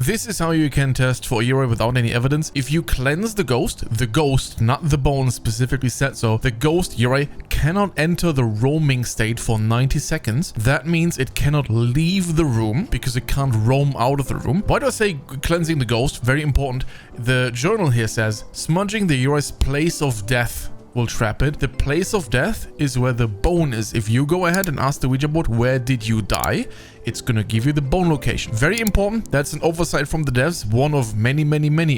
This is how you can test for Yurei without any evidence. If you cleanse the ghost, not the bone specifically said so, the ghost Yurei cannot enter the roaming state for 90 seconds. That means it cannot leave the room because it can't roam out of the room. Why do I say cleansing the ghost? Very important. The journal here says smudging the Yurei's place of death will trap it. The place of death is where the bone is. If you go ahead and ask the Ouija board, where did you die? It's gonna give you the bone location. Very important. That's an oversight from the devs. One of many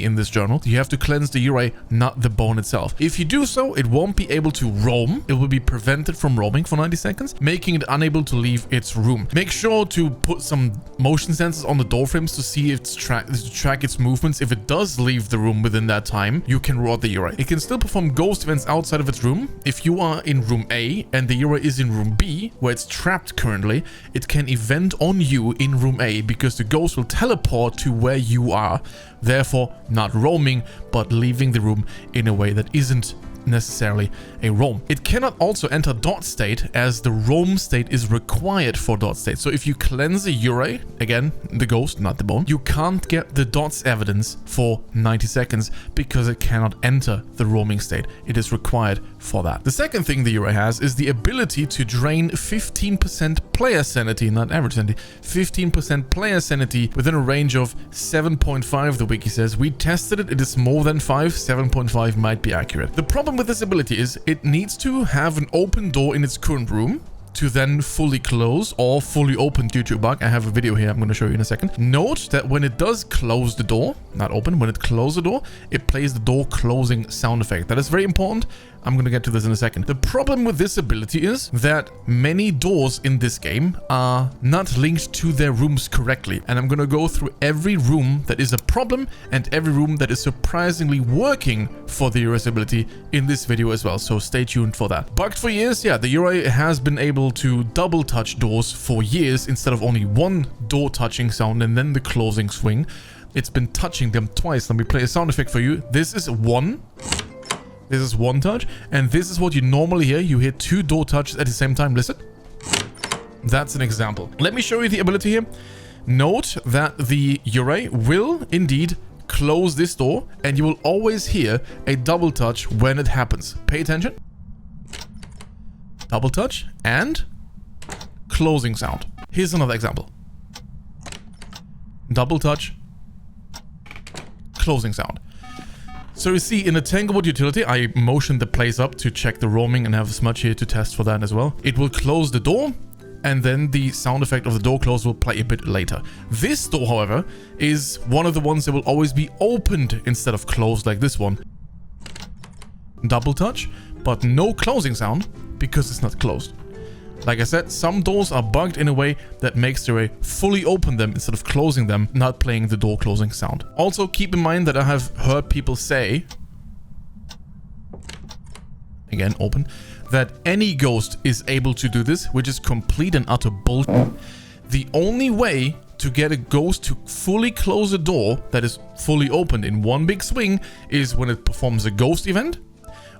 in this journal. You have to cleanse the Yurei, not the bone itself. If you do so, it won't be able to roam. It will be prevented from roaming for 90 seconds, making it unable to leave its room. Make sure to put some motion sensors on the door frames to see its track its movements. If it does leave the room within that time, you can rot the Yurei. It can still perform ghost events outside of its room. If you are in room A and the Yurei is in room B, where it's trapped currently, it can event on you in room A because the ghost will teleport to where you are, therefore not roaming but leaving the room in a way that isn't necessarily a roam. It cannot also enter dot state as the roam state is required for dot state. So if you cleanse a Yurei, again the ghost not the bone, you can't get the dots evidence for 90 seconds because it cannot enter the roaming state. It is required for that. The second thing the Yurei has is the ability to drain 15% player sanity, not average sanity, 15% player sanity within a range of 7.5, the wiki says. We tested it, it is more than 5, 7.5 might be accurate. The problem with this ability is it needs to have an open door in its current room to then fully close or fully open due to a bug. I have a video here I'm going to show you in a second. Note that when it does close the door, not open, when it closes the door, it plays the door closing sound effect. That is very important. I'm going to get to this in a second. The problem with this ability is that many doors in this game are not linked to their rooms correctly. And I'm going to go through every room that is a problem and every room that is surprisingly working for the Yurei's ability in this video as well. So stay tuned for that. Bugged for years, yeah, the Yurei has been able to double touch doors for years instead of only one door touching sound and then the closing swing. It's been touching them twice. Let me play a sound effect for you. This is one. This is one touch, and this is what you normally hear. You hear two door touches at the same time. Listen. That's an example. Let me show you the ability here. Note that the Yurei will indeed close this door, and you will always hear a double touch when it happens. Pay attention. Double touch and closing sound. Here's another example. Double touch, closing sound. So you see, in the Tanglewood utility, I motioned the place up to check the roaming and have a smudge here to test for that as well. It will close the door, and then the sound effect of the door close will play a bit later. This door, however, is one of the ones that will always be opened instead of closed like this one. Double touch, but no closing sound because it's not closed. Like I said, some doors are bugged in a way that makes the Yurei fully open them instead of closing them, not playing the door closing sound. Also, keep in mind that I have heard people say, again, open, that any ghost is able to do this, which is complete and utter bullshit. The only way to get a ghost to fully close a door that is fully opened in one big swing is when it performs a ghost event,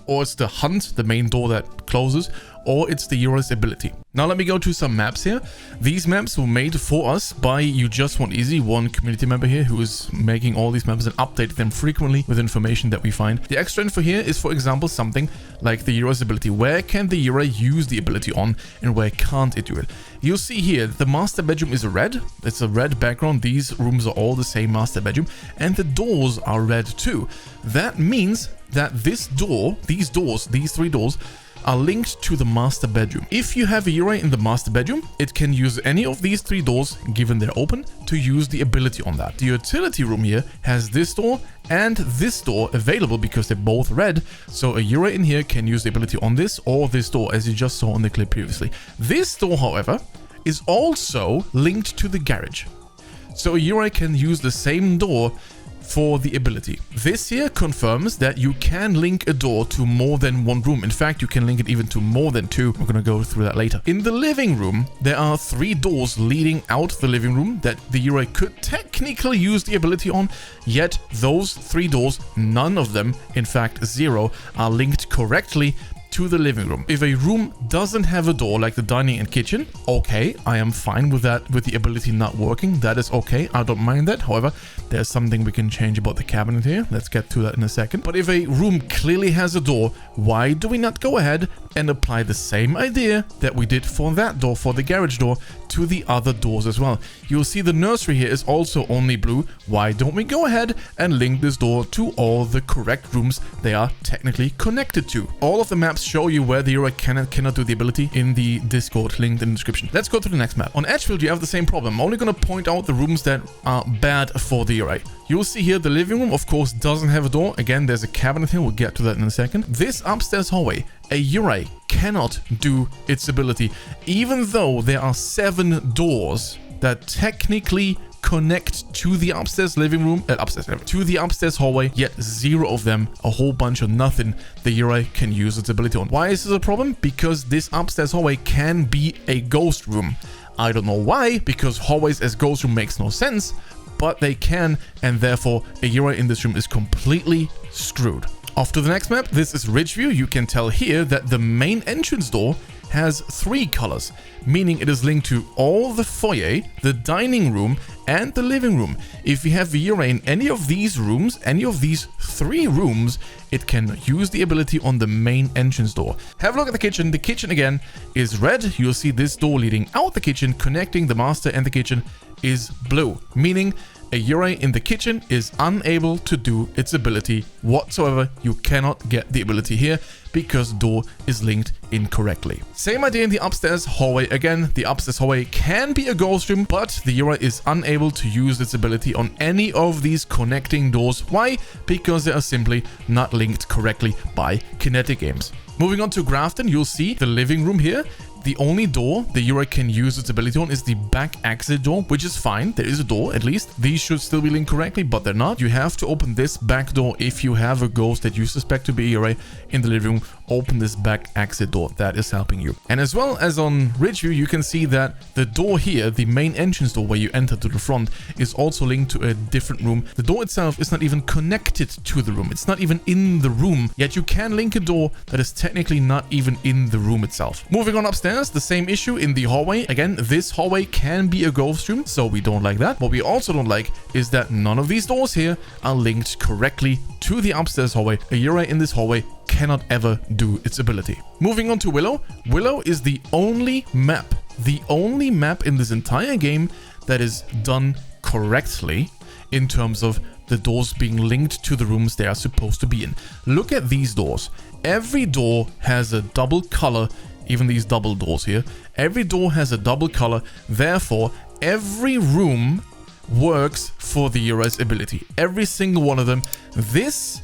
or it's the hunt, the main door that closes, or it's the Yurei's ability. Now let me go to some maps here. These maps were made for us by You Just Want Easy, one community member here who is making all these maps and updating them frequently with information that we find. The extra info here is, for example, something like the Yurei's ability. Where can the Yurei use the ability on and where can't it do it? You'll see here the master bedroom is red. It's a red background. These rooms are all the same master bedroom, and the doors are red too. That means that these three doors are linked to the master bedroom. If you have a Yurei in the master bedroom, it can use any of these three doors, given they're open, to use the ability on that. The utility room here has this door and this door available because they're both red, so a Yurei in here can use the ability on this or this door, as you just saw in the clip previously. This door, however, is also linked to the garage, so a Yurei can use the same door for the ability. This here confirms that you can link a door to more than one room. In fact, you can link it even to more than two. We're gonna go through that later. In the living room, there are three doors leading out the living room that the Yurei could technically use the ability on, yet those three doors, none of them, in fact 0, are linked correctly to the living room. If a room doesn't have a door like the dining and kitchen, okay, I am fine with that, with the ability not working. That is okay. I don't mind that. However, there's something we can change about the cabinet here. Let's get to that in a second. But if a room clearly has a door, why do we not go ahead and apply the same idea that we did for that door, for the garage door, to the other doors as well? You'll see the nursery here is also only blue. Why don't we go ahead and link this door to all the correct rooms they are technically connected to? All of the maps show you where the Yurei cannot do the ability in the Discord, linked in the description. Let's go to the next map. On Edgefield, you have the same problem. I'm only going to point out the rooms that are bad for the Yurei. You'll see here the living room, of course, doesn't have a door. Again, there's a cabinet here. We'll get to that in a second. This upstairs hallway, a Yurei cannot do its ability, even though there are 7 doors that technically connect to the upstairs living room, to the upstairs hallway, yet 0 of them, a whole bunch of nothing, the Yurei can use its ability on. Why is this a problem? Because this upstairs hallway can be a ghost room. I don't know why, because hallways as ghost room makes no sense, but they can, and therefore a Yurei in this room is completely screwed. Off to the next map. This is Ridgeview. You can tell here that the main entrance door has 3 colors, meaning it is linked to all the foyer, the dining room, and the living room. If you have a Yurei in any of these rooms, any of these 3 rooms, it can use the ability on the main entrance door. Have a look at the kitchen. The kitchen again is red. You'll see this door leading out the kitchen, connecting the master and the kitchen, is blue, meaning a Yurei in the kitchen is unable to do its ability whatsoever. You cannot get the ability here because door is linked incorrectly. Same idea in the upstairs hallway. Again, the upstairs hallway can be a ghost room, but the Yurei is unable to use its ability on any of these connecting doors. Why? Because they are simply not linked correctly by Kinetic Games. Moving on to Grafton, you'll see the living room here. The only door the Yurei can use its ability on is the back exit door, which is fine. There is a door, at least. These should still be linked correctly, but they're not. You have to open this back door if you have a ghost that you suspect to be a Yurei in the living room. Open this back exit door. That is helping you. And as well as on Ridgeview, you can see that the door here, the main entrance door where you enter to the front, is also linked to a different room. The door itself is not even connected to the room. It's not even in the room, yet you can link a door that is technically not even in the room itself. Moving on upstairs, the same issue in the hallway. Again, this hallway can be a ghost room, so we don't like that. What we also don't like is that none of these doors here are linked correctly to the upstairs hallway. A Yurei in this hallway cannot ever do its ability. Moving on to Willow. Willow is the only map in this entire game that is done correctly in terms of the doors being linked to the rooms they are supposed to be in. Look at these doors. Every door has a double color. Even these double doors here, every door has a double color. Therefore, every room works for the Yurei's ability. Every single one of them. This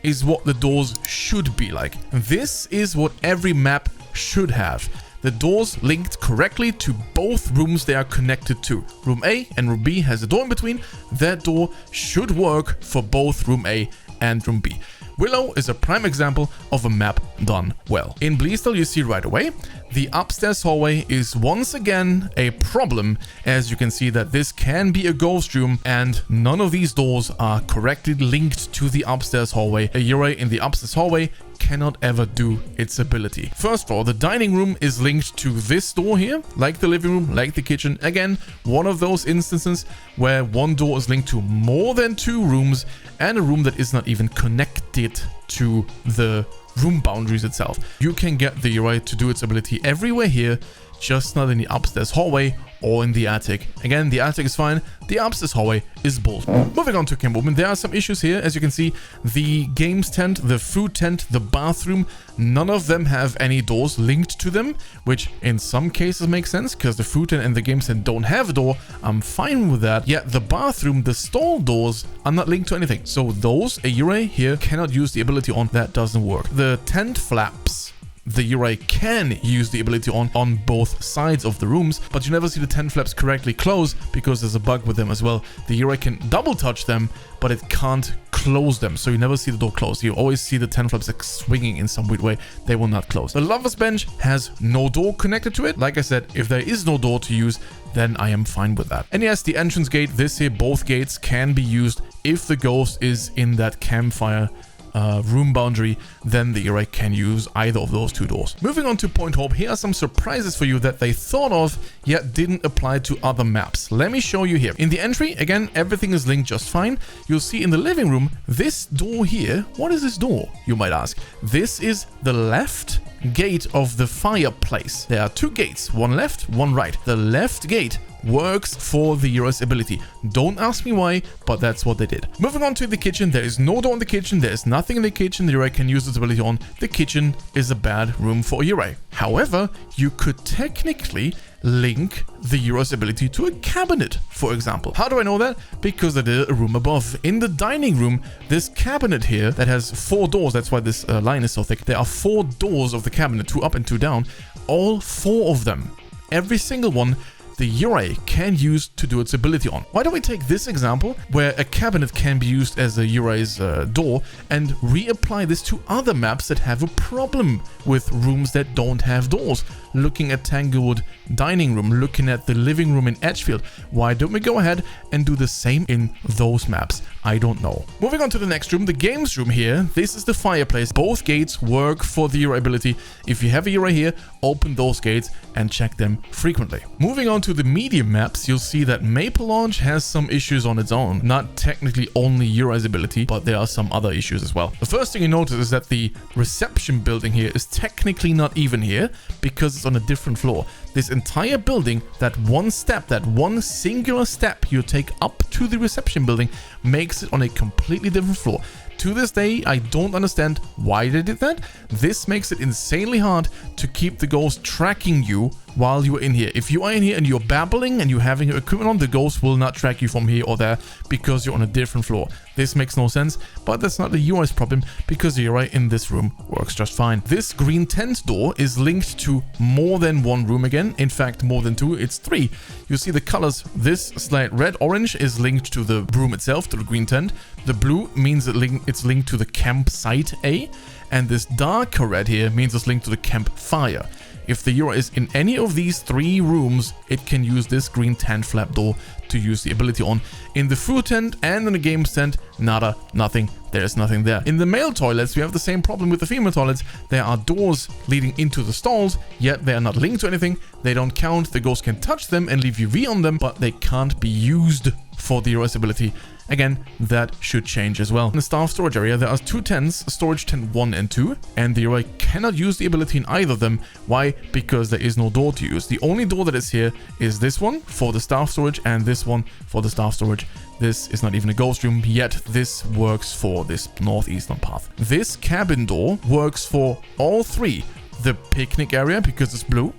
is what the doors should be like. This is what every map should have. The doors linked correctly to both rooms they are connected to. Room A and room B has a door in between. That door should work for both room A and room B. Willow is a prime example of a map done well. In Bleasdale, you see right away, the upstairs hallway is once again a problem, as you can see that this can be a ghost room and none of these doors are correctly linked to the upstairs hallway. A Yurei in the upstairs hallway cannot ever do its ability. First of all, the dining room is linked to this door here, like the living room, like the kitchen. Again, one of those instances where one door is linked to more than 2 rooms and a room that is not even connected to the room boundaries itself. You can get the Yurei to do its ability everywhere here, just not in the upstairs hallway or in the attic. Again, the attic is fine. The upstairs hallway is bullshit. Moving on to Camp Woodwind, there are some issues here. As you can see, the games tent, the food tent, the bathroom, none of them have any doors linked to them, which in some cases makes sense because the food tent and the games tent don't have a door. I'm fine with that. Yet the bathroom, the stall doors are not linked to anything. So those, a Yurei here cannot use the ability on. That doesn't work. The tent flaps, the Yurei can use the ability on both sides of the rooms, but you never see the tent flaps correctly close because there's a bug with them as well. The Yurei can double touch them, but it can't close them, so you never see the door close. You always see the tent flaps like swinging in some weird way. They will not close. The lover's bench has no door connected to it. Like I said, if there is no door to use, then I am fine with that. And yes, the entrance gate, this here, both gates can be used if the ghost is in that campfire room boundary, then the Yurei can use either of those two doors. Moving on to Point Hope, here are some surprises for you that they thought of yet didn't apply to other maps. Let me show you here. In the entry, again, everything is linked just fine. You'll see in the living room, this door here, what is this door, you might ask? This is the left gate of the fireplace. There are two gates, one left, one right. The left gate works for the Yurei's ability. Don't ask me why, but that's what they did. Moving on to the kitchen, there is no door in the kitchen. There is nothing in the kitchen the Yurei can use its ability on. The kitchen is a bad room for a Yurei. However, you could technically link the Yurei's ability to a cabinet, for example. How do I know that? Because I did a room above. In the dining room, this cabinet here that has 4 doors, that's why this line is so thick. There are 4 doors of the cabinet, 2 up and 2 down. All 4 of them, every single one, the Yurei can use to do its ability on. Why don't we take this example where a cabinet can be used as a Yurei's door and reapply this to other maps that have a problem with rooms that don't have doors. Looking at Tanglewood dining room, looking at the living room in Edgefield. Why don't we go ahead and do the same in those maps? I don't know. Moving on to the next room, the games room here. This is the fireplace. Both gates work for the Yurei ability. If you have a Yurei here, open those gates and check them frequently. Moving on to the medium maps, you'll see that Maple Launch has some issues on its own. Not technically only Yurei's ability, but there are some other issues as well. The first thing you notice is that the reception building here is technically not even here because it's on a different floor. This entire building, that one step, that one singular step you take up to the reception building makes it on a completely different floor. To this day, I don't understand why they did that. This makes it insanely hard to keep the ghost tracking you while you're in here. If you are in here and you're babbling and you're having your equipment on, the ghost will not track you from here or there because you're on a different floor. This makes no sense, but that's not the Yurei's problem because the Yurei in this room works just fine. This green tent door is linked to more than one room again. In fact, more than 2, it's 3. You see the colors. This slight red-orange is linked to the room itself, to the green tent. The blue means it's linked to the campsite A, and this darker red here means it's linked to the campfire. If the Yurei is in any of these 3 rooms, it can use this green tent flap door to use the ability on. In the food tent and in the games tent, nada, nothing. There's nothing there. In the male toilets, we have the same problem with the female toilets. There are doors leading into the stalls, yet they are not linked to anything. They don't count. The ghost can touch them and leave UV on them, but they can't be used for the Yurei's ability. Again, that should change as well. In the staff storage area, there are 2 tents, storage tent 1 and 2, and the Yurei cannot use the ability in either of them. Why? Because there is no door to use. The only door that is here is this one for the staff storage and this one for the staff storage. This is not even a ghost room, yet this works for this northeastern path. This cabin door works for all 3. The picnic area, because it's blue,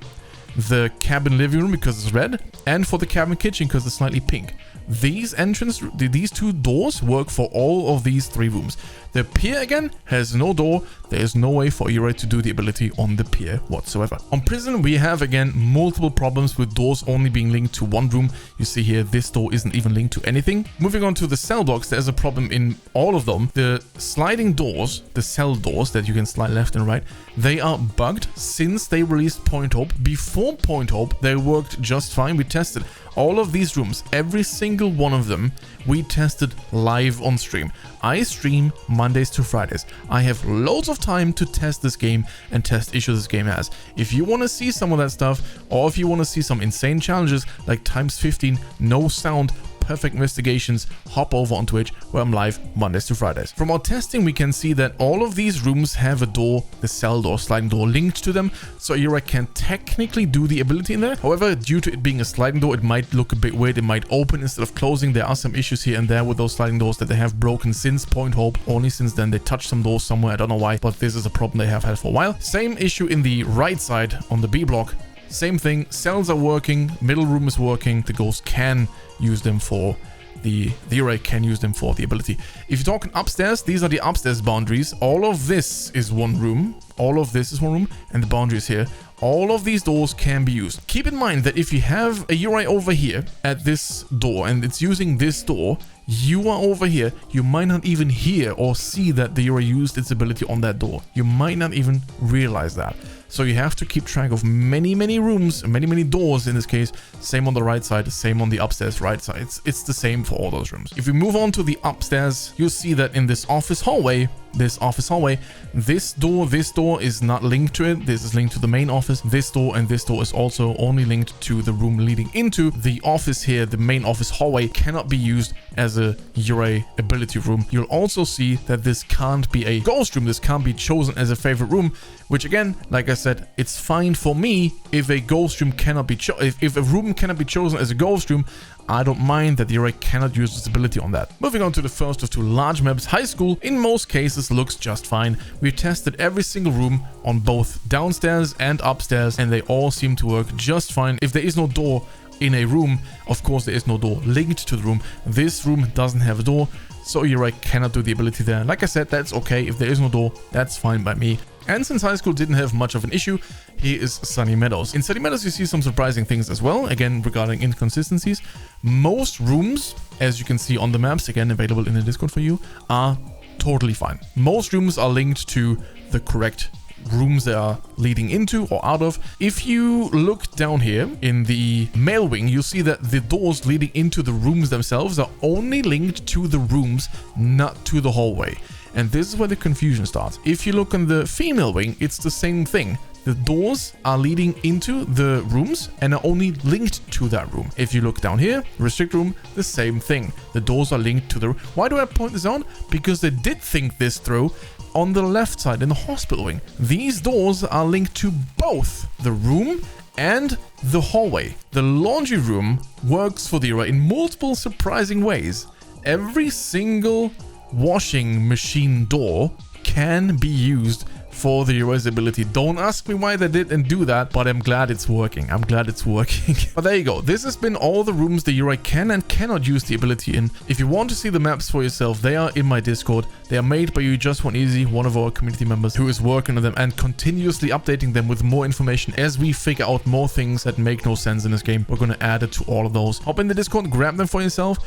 the cabin living room because it's red, and for the cabin kitchen because it's slightly pink. These 2 doors work for all of these 3 rooms. The pier again has no door. There is no way for Yurei to do the ability on the pier whatsoever. On prison, we have again multiple problems with doors only being linked to one room. You see here, this door isn't even linked to anything. Moving on to the cell blocks, there's a problem in all of them. The sliding doors, the cell doors that you can slide left and right, they are bugged since they released Point Hope. Before Point Hope, they worked just fine. We tested all of these rooms, every single one of them, we tested live on stream. I stream Mondays to Fridays. I have loads of time to test this game and test issues this game has. If you want to see some of that stuff, or if you want to see some insane challenges like times 15, no sound, perfect investigations, hop over on Twitch where I'm live Mondays to Fridays. From our testing, we can see that all of these rooms have a door, the cell door, sliding door linked to them, so Yurei can technically do the ability in there. However, due to it being a sliding door, it might look a bit weird. It might open instead of closing. There are some issues here and there with those sliding doors that they have broken since Point Hope. Only since then they touched some doors somewhere. I don't know why, but this is a problem they have had for a while. Same issue in the right side on the B block. Same thing, cells are working, middle room is working, the ghost can use them for the Yurei can use them for the ability. If you're talking upstairs, these are the upstairs boundaries. All of this is one room, all of this is one room, and the boundary is here. All of these doors can be used. Keep in mind that if you have a Yurei over here at this door and it's using this door, you are over here, you might not even hear or see that the Yurei used its ability on that door. You might not even realize that. So you have to keep track of many rooms, many doors in this case. Same on the right side, same on the upstairs right side. It's the same for all those rooms. If we move on to the upstairs, you'll see that in this office hallway, this office hallway. This door is not linked to it. This is linked to the main office. This door and this door is also only linked to the room leading into the office here. The main office hallway cannot be used as a Yurei ability room. You'll also see that this can't be a ghost room. This can't be chosen as a favorite room, which again, like I said, it's fine for me if a ghost room cannot be if a room cannot be chosen as a ghost room. I don't mind that Yurei cannot use this ability on that. Moving on to the first of two large maps, high school, in most cases looks just fine. We've tested every single room on both downstairs and upstairs, and they all seem to work just fine. If there is no door in a room, of course there is no door linked to the room. This room doesn't have a door, so Yurei cannot do the ability there. Like I said, that's okay. If there is no door, that's fine by me. And since high school didn't have much of an issue, here is Sunny Meadows. In Sunny Meadows, you see some surprising things as well, again, regarding inconsistencies. Most rooms, as you can see on the maps, again, available in the Discord for you, are totally fine. Most rooms are linked to the correct rooms they are leading into or out of. If you look down here in the male wing, you'll see that the doors leading into the rooms themselves are only linked to the rooms, not to the hallway. And this is where the confusion starts. If you look on the female wing, it's the same thing. The doors are leading into the rooms and are only linked to that room. If you look down here, restrict room, the same thing. The doors are linked to the room. Why do I point this out? Because they did think this through on the left side in the hospital wing. These doors are linked to both the room and the hallway. The laundry room works for the Yurei in multiple surprising ways. Every single washing machine door can be used for the Yurei's ability. Don't ask me why they didn't do that, but I'm glad it's working. I'm glad it's working. But there you go. This has been all the rooms the Yurei can and cannot use the ability in. If you want to see the maps for yourself, they are in my Discord. They are made by You-Just-Want-Easy, one of our community members who is working on them and continuously updating them with more information as we figure out more things that make no sense in this game. We're going to add it to all of those. Hop in the Discord, grab them for yourself,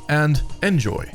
and enjoy.